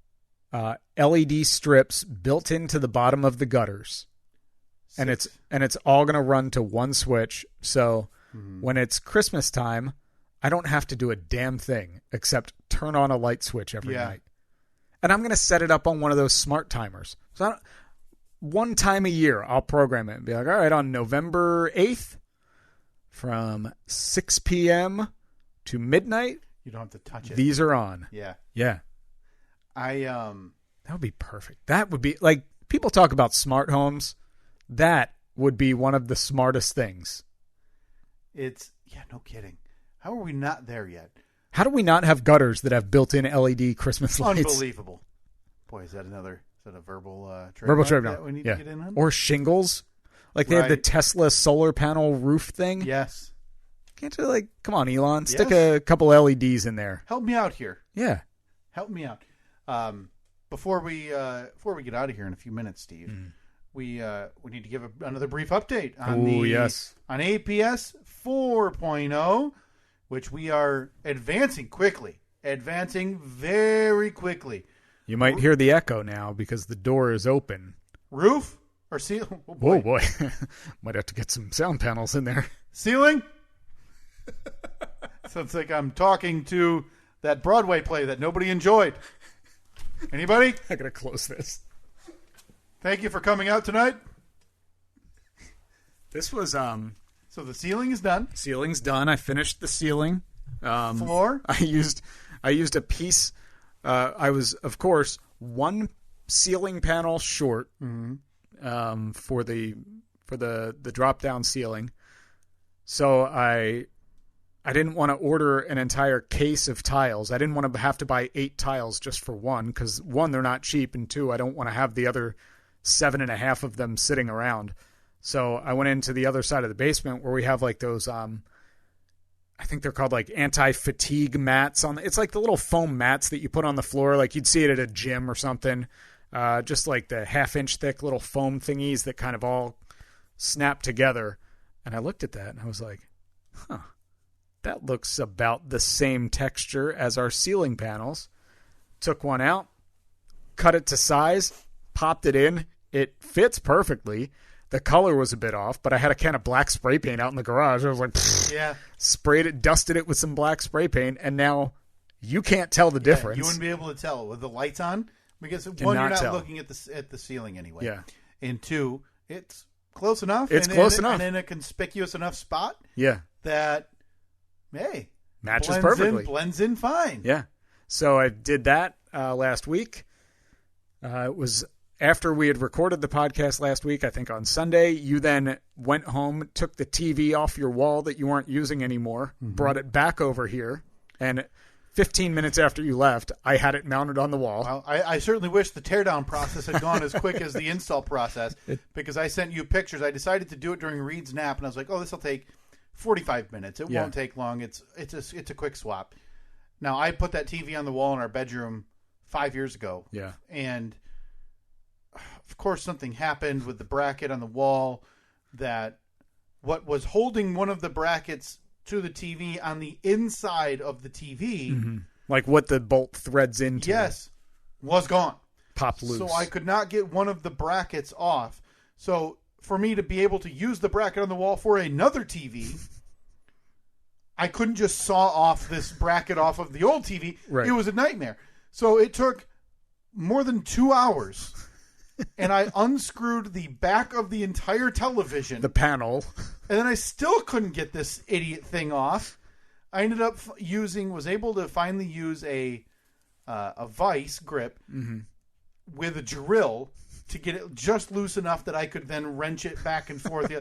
LED strips built into the bottom of the gutters. And it's all going to run to one switch. So when it's Christmas time, I don't have to do a damn thing except turn on a light switch every night. And I'm going to set it up on one of those smart timers. So one time a year, I'll program it and be like, all right, on November 8th from 6 p.m. to midnight, you don't have to touch it. These are on. Yeah. Yeah. That would be perfect. That would be, like, people talk about smart homes. That would be one of the smartest things. No kidding. How are we not there yet? How do we not have gutters that have built-in LED Christmas lights? Unbelievable. Boy, is that a verbal trademark that we need to get in on? Or shingles. Like they have the Tesla solar panel roof thing. Yes. Can't you, come on, Elon, stick a couple LEDs in there. Help me out here. Yeah. Help me out. Before we get out of here in a few minutes, Steve, we need to give another brief update on on APS 4.0, which we are advancing very quickly. You might hear the echo now because the door is open. Roof or ceiling? Oh boy. Might have to get some sound panels in there. Ceiling? Sounds like I'm talking to that Broadway play that nobody enjoyed. Anybody? I gotta close this. Thank you for coming out tonight. This was So the ceiling is done. Ceiling's done. I finished the ceiling. Floor. I used a piece. I was, of course, one ceiling panel short for the drop down ceiling. So I didn't want to order an entire case of tiles. I didn't want to have to buy 8 tiles just for one, because one, they're not cheap, and 2, I don't want to have the other 7.5 of them sitting around. So I went into the other side of the basement where we have like those, I think they're called like anti-fatigue mats it's like the little foam mats that you put on the floor. Like you'd see it at a gym or something. Just like the 1/2-inch thick little foam thingies that kind of all snap together. And I looked at that and I was like, that looks about the same texture as our ceiling panels. Took one out, cut it to size, popped it in. It fits perfectly. The color was a bit off, but I had a can of black spray paint out in the garage. I was like, sprayed it, dusted it with some black spray paint, and now you can't tell the difference. You wouldn't be able to tell with the lights on because one, you're not looking at the ceiling anyway. Yeah. And two, it's close enough. It's close enough. And in a conspicuous enough spot. Yeah. That, hey, matches perfectly. Blends in fine. Yeah. So I did that last week. It was after we had recorded the podcast last week, I think on Sunday. You then went home, took the TV off your wall that you weren't using anymore, brought it back over here, and 15 minutes after you left, I had it mounted on the wall. Well, I certainly wish the teardown process had gone as quick as the install process, because I sent you pictures. I decided to do it during Reed's nap, and I was like, oh, this will take 45 minutes. It won't take long. It's a quick swap. Now, I put that TV on the wall in our bedroom 5 years ago. Yeah. And of course, something happened with the bracket on the wall that what was holding one of the brackets to the TV on the inside of the TV, like what the bolt threads into, was gone. Popped loose. So I could not get one of the brackets off. So for me to be able to use the bracket on the wall for another TV, I couldn't just saw off this bracket off of the old TV. Right. It was a nightmare. So it took more than 2 hours, and I unscrewed the back of the entire television. The panel. And then I still couldn't get this idiot thing off. I ended up was able to finally use a vice grip with a drill to get it just loose enough that I could then wrench it back and forth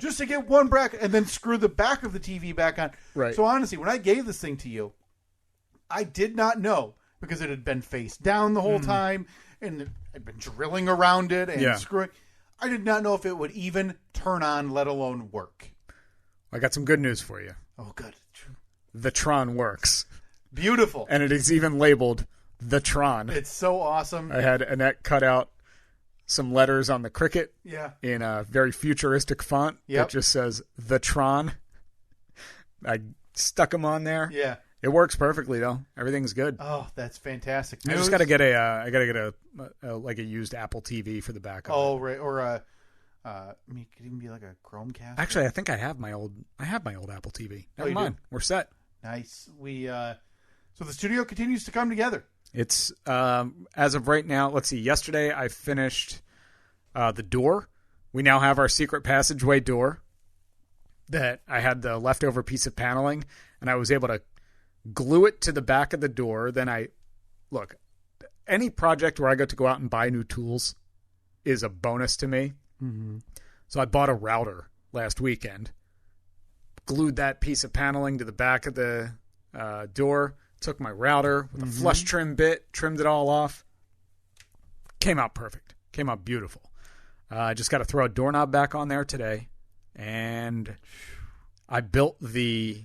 just to get one bracket and then screw the back of the TV back on. Right. So honestly, when I gave this thing to you, I did not know, because it had been face down the whole time and I'd been drilling around it and screwing. I did not know if it would even turn on, let alone work. I got some good news for you. Oh, good. The Tron works. Beautiful. And it is even labeled the Tron. It's so awesome. I had Annette cut out some letters on the Cricut in a very futuristic font that just says the Tron. I stuck them on there. Yeah. It works perfectly though. Everything's good. Oh, that's fantastic. I just got to get a used Apple TV for the back of it. Oh, right. Or it could even be like a Chromecast. Actually, I think I have my old Apple TV. Never mind. We're set. Nice. So the studio continues to come together. It's as of right now, let's see. Yesterday I finished the door. We now have our secret passageway door that I had the leftover piece of paneling, and I was able to glue it to the back of the door. Then any project where I get to go out and buy new tools is a bonus to me. Mm-hmm. So I bought a router last weekend, glued that piece of paneling to the back of the door, took my router with a flush trim bit, trimmed it all off. Came out perfect. Came out beautiful. I just got to throw a doorknob back on there today. And I built the...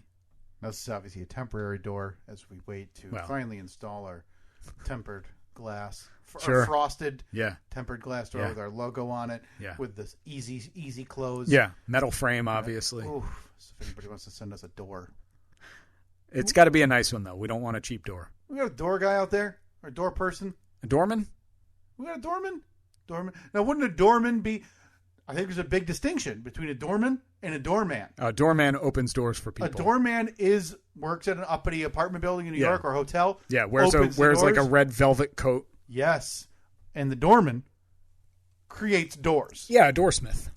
This is obviously a temporary door as we wait to finally install our tempered glass. Our frosted tempered glass door with our logo on it with this easy close. Yeah, metal frame, obviously. Ooh, so if anybody wants to send us a door. It's got to be a nice one, though. We don't want a cheap door. We got a door guy out there? Or a door person? A doorman? We got a doorman? Now, wouldn't a doorman be... I think there's a big distinction between a doorman and a doorman. A doorman opens doors for people. A doorman works at an uppity apartment building in New York or hotel. Yeah, wears like a red velvet coat. Yes. And the doorman creates doors. Yeah, a doorsmith.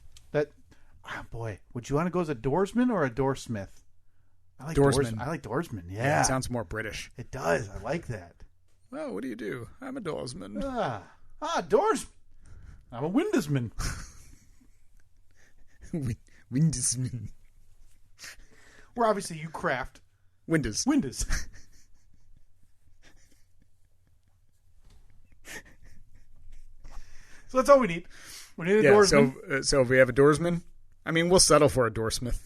Boy, would you want to go as a doorsman or a doorsmith? I like doorsman. I like doorsman, yeah. It sounds more British. It does. I like that. Well, what do you do? I'm a doorsman. Doorsman. I'm a windowsman. Windowsman. Where obviously you craft windows. So that's all we need. We need a doorsman. So if we have a doorsman, I mean, we'll settle for a doorsmith.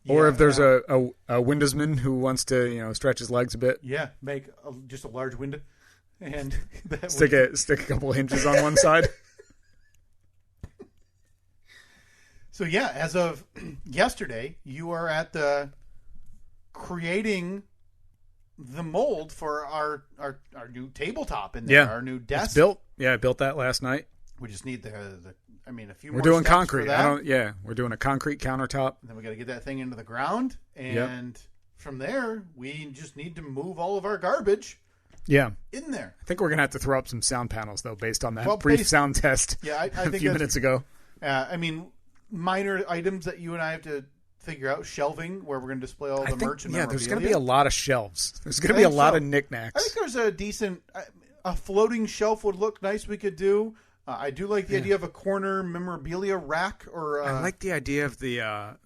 Or if there's a windowsman who wants to, stretch his legs a bit. Yeah, make just a large window and stick a couple hinges on one side. So yeah, as of yesterday, you are at the creating the mold for our new tabletop in there, our new desk. It's built. Yeah, I built that last night. We just need a few more We're doing steps concrete. for that. We're doing a concrete countertop. And then we got to get that thing into the ground. And from there, we just need to move all of our garbage in there. I think we're going to have to throw up some sound panels, though, based on that brief sound test I think a few minutes ago. Minor items that you and I have to figure out, shelving, where we're going to display all the merch and memorabilia. There's going to be a lot of shelves. There's going to be a lot of knickknacks. I think there's a decent... a floating shelf would look nice we could do. I do like the idea of a corner memorabilia rack. I like the idea of the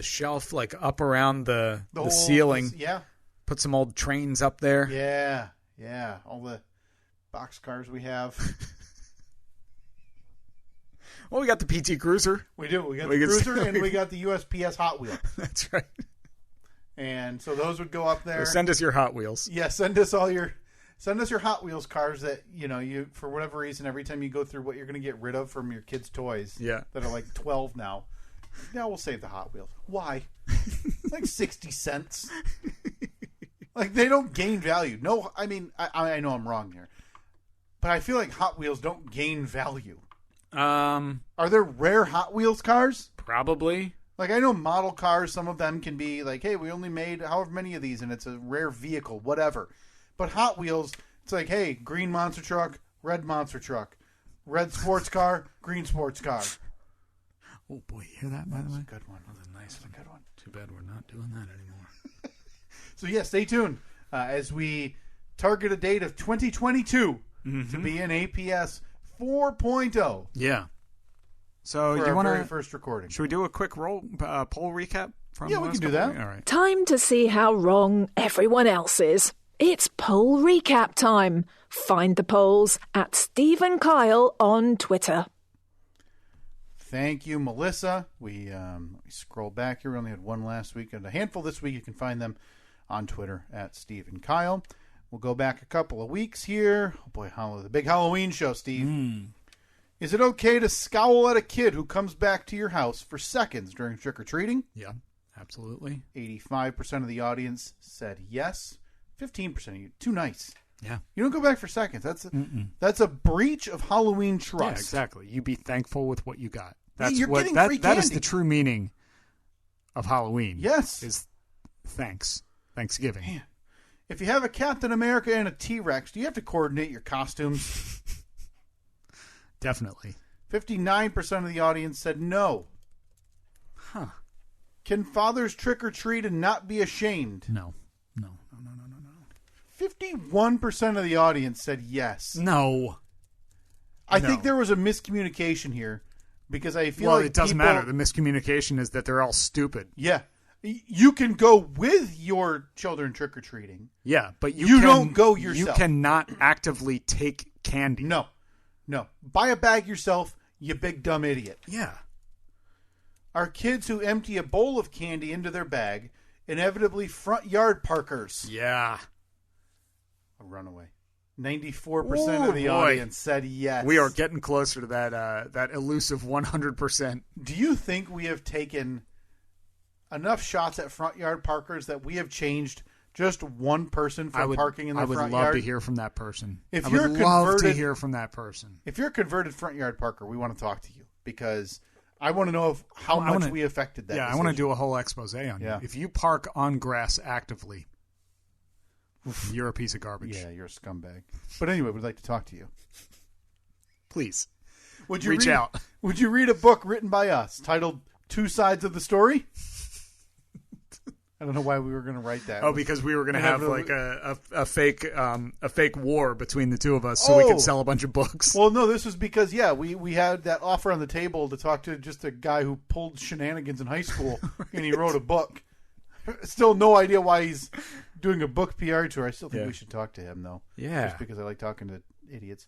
shelf like up around the ceiling. Put some old trains up there. Yeah. All the boxcars we have. Well, we got the PT Cruiser. We do. We got the Cruiser and we got the USPS Hot Wheel. That's right. And so those would go up there. So send us your Hot Wheels. Yeah, send us your Hot Wheels cars that, you for whatever reason, every time you go through what you're going to get rid of from your kids' toys that are like 12 now. Now we'll save the Hot Wheels. Why? Like 60 cents. Like, they don't gain value. No, I know I'm wrong here. But I feel like Hot Wheels don't gain value. Are there rare Hot Wheels cars? Probably. Like, I know model cars, some of them can be like, hey, we only made however many of these and it's a rare vehicle, whatever. But Hot Wheels, it's like, hey, green monster truck, red monster truck, red sports car, green sports car. Oh, boy, you hear that, by the way? That's a good one. That's a nice one. Good one. Too bad we're not doing that anymore. So, stay tuned as we target a date of 2022 to be in APS 4.0. Yeah. So for you want very first recording? Should we do a quick poll recap? We can do that. All right. Time to see how wrong everyone else is. It's poll recap time. Find the polls at Steve and Kyle on Twitter. Thank you, Melissa. We scroll back here. We only had one last week and a handful this week. You can find them on Twitter at Steve and Kyle. We'll go back a couple of weeks here. Oh boy, the big Halloween show, Steve. Is it okay to scowl at a kid who comes back to your house for seconds during trick-or-treating? Yeah, absolutely. 85% of the audience said yes. 15% of you, too nice. Yeah. You don't go back for seconds. That's a breach of Halloween trust. Yeah, exactly. You be thankful with what you got. That's You're getting free that candy. is the true meaning of Halloween. Yes. Is Thanksgiving. Man. If you have a Captain America and a T-Rex, do you have to coordinate your costumes? Definitely. 59% of the audience said no. Huh. Can fathers trick-or-treat and not be ashamed? No. 51% of the audience said yes. No. I think there was a miscommunication here because I feel like it doesn't matter. The miscommunication is that they're all stupid. Yeah. You can go with your children trick-or-treating. Yeah, but you don't go yourself. You cannot actively take candy. No. Buy a bag yourself, you big dumb idiot. Yeah. Are kids who empty a bowl of candy into their bag inevitably front yard parkers? Yeah. A runaway. 94% of the audience said yes. We are getting closer to that elusive 100%. Do you think we have taken enough shots at front yard parkers that we have changed just one person from parking in their front yard? I would love to hear from that person. If you're a converted front yard parker, we want to talk to you because I want to know how much we affected that. Yeah, decision. I want to do a whole expose on you. If you park on grass actively, you're a piece of garbage. Yeah, you're a scumbag. But anyway, we'd like to talk to you. Please. Reach out. Would you read a book written by us titled Two Sides of the Story? I don't know why we were going to write that. Oh, because we were going to have like a fake war between the two of us so we could sell a bunch of books. Well, no, this was because, we had that offer on the table to talk to just a guy who pulled shenanigans in high school, right. And he wrote a book. Still no idea why he's doing a book PR tour. I still think we should talk to him, though. Yeah. Just because I like talking to idiots.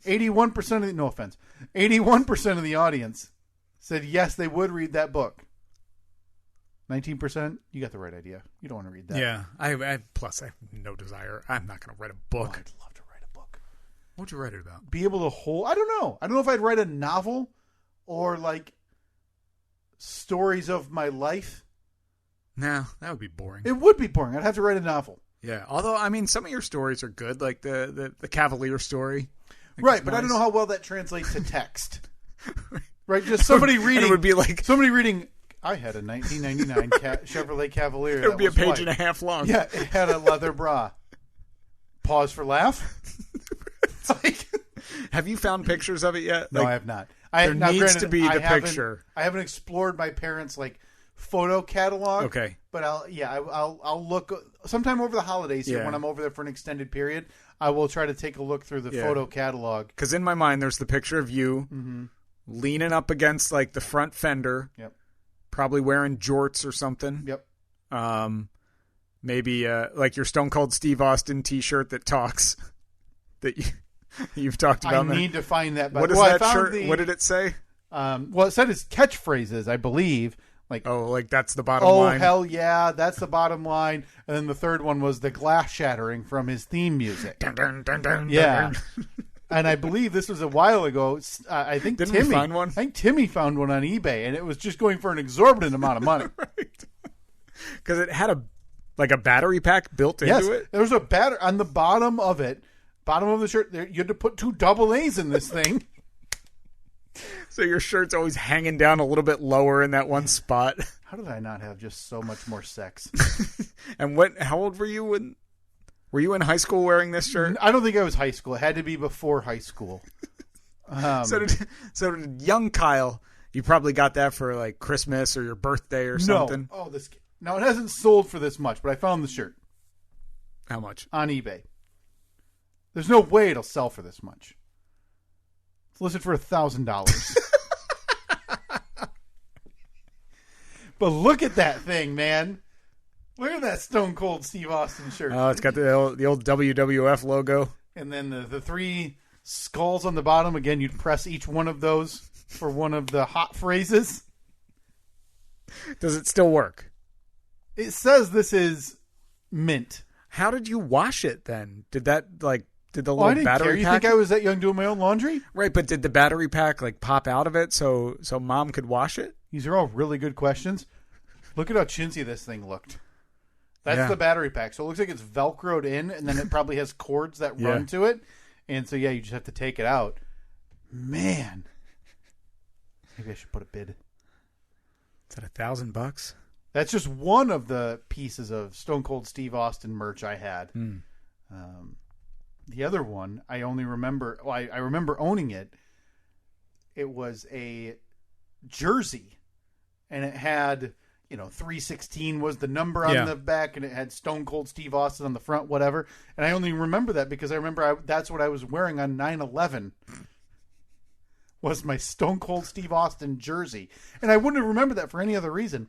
81% of the audience said yes, they would read that book. 19%, you got the right idea. You don't want to read that. Yeah. Plus, I have no desire. I'm not going to write a book. Oh, I'd love to write a book. What would you write it about? Be able to hold... I don't know. I don't know if I'd write a novel or, like, stories of my life. No, that would be boring. It would be boring. I'd have to write a novel. Yeah. Although, I mean, some of your stories are good, like the Cavalier story. Right, but nice. I don't know how well that translates to text. Right, just somebody reading. It would be like somebody reading. I had a 1999 Chevrolet Cavalier. It would be a page and a half long. Yeah, it had a leather bra. Pause for laugh. Have you found pictures of it yet? No, I have not. There needs to be the picture. I haven't explored my parents' photo catalog. Okay, but I'll look sometime over the holidays here when I'm over there for an extended period. I will try to take a look through the photo catalog. Because in my mind, there's the picture of you leaning up against the front fender. Yep. Probably wearing jorts or something. Yep. Maybe your Stone Cold Steve Austin T-shirt that talks. That you've talked about. I need to find that. What is that shirt? What did it say? It said his catchphrases, I believe. That's the bottom line. Oh, hell yeah, that's the bottom line. And then the third one was the glass shattering from his theme music. Dun, dun, dun, dun, yeah. Dun. And I believe this was a while ago. I think Didn't Timmy we find one? I think Timmy found one on eBay, and it was just going for an exorbitant amount of money. Right. Because it had a battery pack built into it? There was a battery on the bottom of it. Bottom of the shirt, you had to put 2 double A's in this thing. So your shirt's always hanging down a little bit lower in that one spot. How did I not have just so much more sex? And how old were you when... Were you in high school wearing this shirt? I don't think I was high school. It had to be before high school. So did young Kyle, you probably got that for Christmas or your birthday or something? No, it hasn't sold for this much, but I found the shirt. How much? On eBay. There's no way it'll sell for this much. It's listed for $1,000. But look at that thing, man. Look at that Stone Cold Steve Austin shirt. Oh, it's got the old WWF logo. And then the 3 skulls on the bottom. Again, you'd press each one of those for one of the hot phrases. Does it still work? It says this is mint. How did you wash it then? Did that did the little I didn't battery care. You pack? think I was that young doing my own laundry? Right, but did the battery pack pop out of it so mom could wash it? These are all really good questions. Look at how chintzy this thing looked. That's the battery pack. So it looks like it's Velcroed in, and then it probably has cords that run to it. And so, you just have to take it out. Man. Maybe I should put a bid. Is that $1,000? That's just one of the pieces of Stone Cold Steve Austin merch I had. The other one, I only remember... Well, I remember owning it. It was a jersey. And it had... 316 was the number on the back, and it had Stone Cold Steve Austin on the front, whatever. And I only remember that because I remember that's what I was wearing on 9/11 was my Stone Cold Steve Austin jersey. And I wouldn't have remembered that for any other reason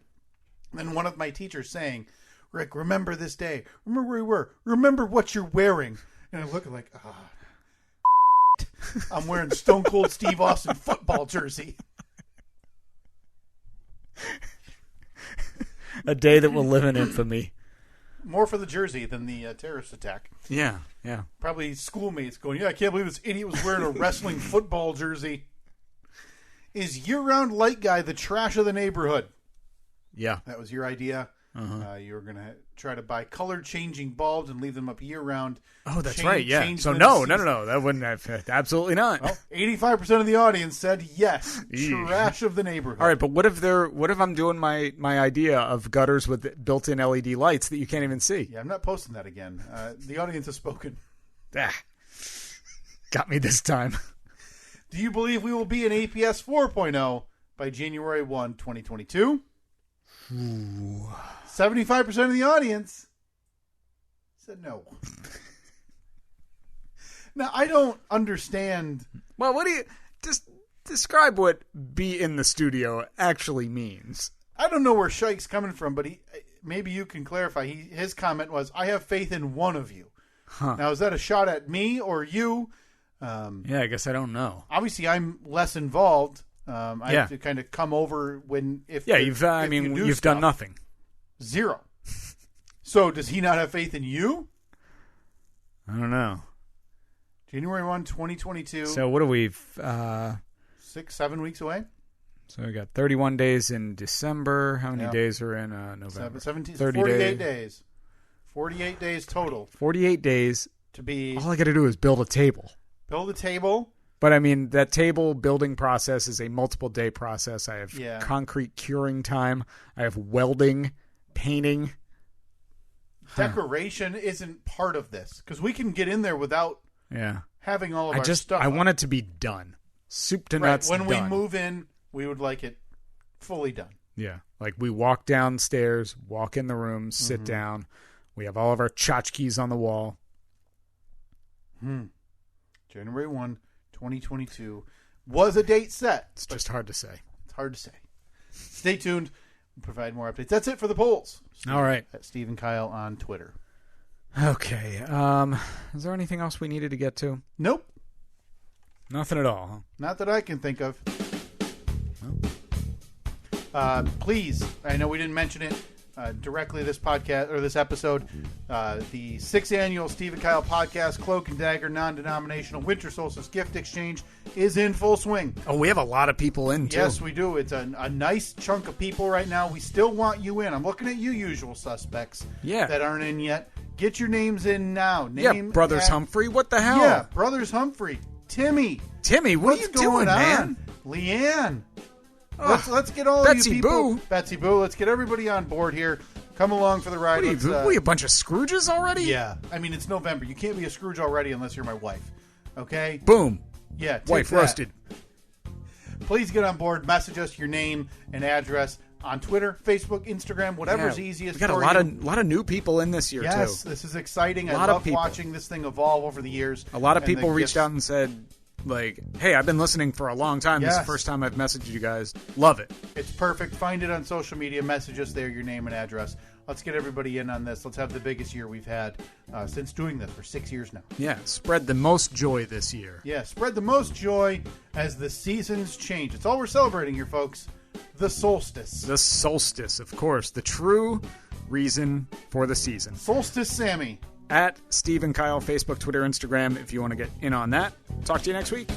than one of my teachers saying, Rick, remember this day. Remember where you were. Remember what you're wearing. And I look like, I'm wearing Stone Cold Steve Austin football jersey. A day that will live in infamy. More for the jersey than the terrorist attack. Yeah. Probably schoolmates going, I can't believe this idiot was wearing a wrestling football jersey. Is year-round light guy the trash of the neighborhood? Yeah. That was your idea. You were going to try to buy color-changing bulbs and leave them up year-round. Oh, that's right, yeah. So no. That wouldn't have... Absolutely not. Well, 85% of the audience said yes. Trash of the neighborhood. All right, but what if I'm doing my idea of gutters with built-in LED lights that you can't even see? Yeah, I'm not posting that again. The audience has spoken. Got me this time. Do you believe we will be in APS 4.0 by January 1, 2022? 75% of the audience said no. Now, I don't understand. Well, what do you... Just describe what be in the studio actually means. I don't know where Shike's coming from, but maybe you can clarify. His comment was, I have faith in one of you. Huh. Now, is that a shot at me or you? I guess I don't know. Obviously, I'm less involved. I have to kind of come over when... you've done nothing. 0. So, does he not have faith in you? I don't know. January 1, 2022. So, what are we... 6-7 weeks away? So, we got 31 days in December. How many days are in November? 48 days. 48 days total. 48 days. To be... All I got to do is build a table. Build a table. But I mean, that table building process is a multiple day process. I have concrete curing time. I have welding, painting. Decoration isn't part of this because we can get in there without having all of our stuff. I want it to be done. Soup to nuts. When we move in, we would like it fully done. Yeah. Like we walk downstairs, walk in the room, sit down. We have all of our tchotchkes on the wall. January 1, 2022 was a date set. It's just hard to say. It's hard to say. Stay tuned. We'll provide more updates. That's it for the polls. All right. At Steve and Kyle on Twitter. Okay. Is there anything else we needed to get to? Nope. Nothing at all. Huh? Not that I can think of. No. Please, I know we didn't mention it directly this podcast or this episode. The 6th annual Steve and Kyle podcast, Cloak and Dagger non-denominational Winter Solstice gift exchange is in full swing. Oh, we have a lot of people in too. Yes, we do. It's a nice chunk of people right now. We still want you in. I'm looking at you, usual suspects. That aren't in yet. Get your names in now. Brothers Humphrey. What the hell? Yeah, Brothers Humphrey. Timmy, what are you doing, man? Leanne. Let's get all of you people. Betsy Boo. Let's get everybody on board here. Come along for the ride. What are you, a bunch of Scrooges already? Yeah. I mean, it's November. You can't be a Scrooge already unless you're my wife. Okay? Boom. Yeah. Wife roasted. Please get on board. Message us your name and address on Twitter, Facebook, Instagram, whatever's easiest for you. We got a lot of new people in this year, too. Yes, this is exciting. I love watching this thing evolve over the years. A lot of people reached out and said, like, hey, I've been listening for a long time. This is the first time I've messaged you guys. Love it. It's perfect. Find it on social media. Message us there, your name and address. Let's get everybody in on this. Let's have the biggest year we've had since doing this for 6 years now. Yeah, spread the most joy this year. Yeah, spread the most joy as the seasons change. It's all we're celebrating here, folks. The solstice. The solstice, of course. The true reason for the season. Solstice Sammy. At Steve and Kyle, Facebook, Twitter, Instagram, if you want to get in on that. Talk to you next week.